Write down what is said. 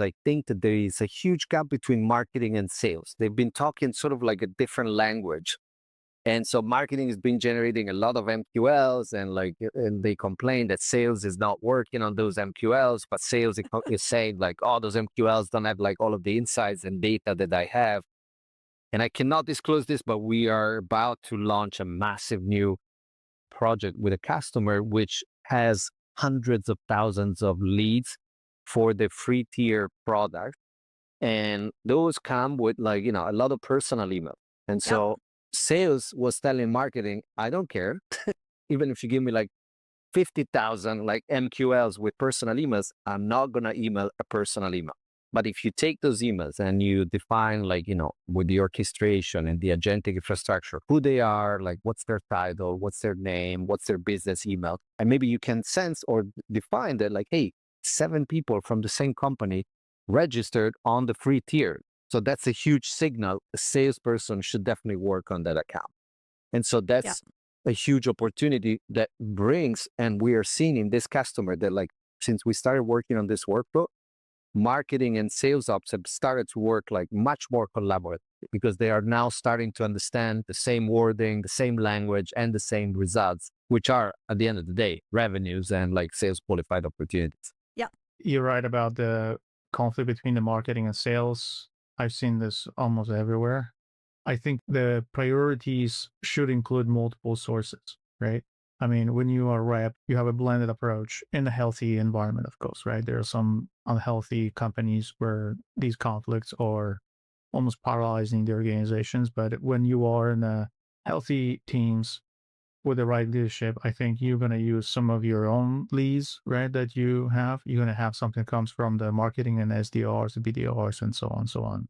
I think that there is a huge gap between marketing and sales. They've been talking sort of like a different language. And so marketing has been generating a lot of MQLs, and and they complain that sales is not working on those MQLs, but sales is saying like, oh, those MQLs don't have like all of the insights and data that I have. And I cannot disclose this, but we are about to launch a massive new project with a customer, which has hundreds of thousands of leads for the free tier product. And those come with a lot of personal email. And Yep. so sales was telling marketing, I don't care. Even if you give me like 50,000 like MQLs with personal emails, I'm not going to email a personal email. But if you take those emails and you define with the orchestration and the agentic infrastructure, who they are, like what's their title, what's their name, what's their business email, and maybe you can sense or define that like, hey, 7 people from the same company registered on the free tier. So that's a huge signal. A salesperson should definitely work on that account. And so Yep. that's a huge opportunity that brings, and we are seeing in this customer that like, since we started working on this workflow, marketing and sales ops have started to work like much more collaborative because they are now starting to understand the same wording, the same language, and the same results, which are at the end of the day, revenues and like sales qualified opportunities. Yep. You're right about the conflict between the marketing and sales. I've seen this almost everywhere. I think the priorities should include multiple sources, right? I mean, when you are a rep, you have a blended approach in a healthy environment, of course, right? There are some unhealthy companies where these conflicts are almost paralyzing the organizations. But when you are in a healthy teams with the right leadership, I think you're going to use some of your own leads, right? That you have. You're going to have something that comes from the marketing and SDRs, the BDRs, and so on, so on.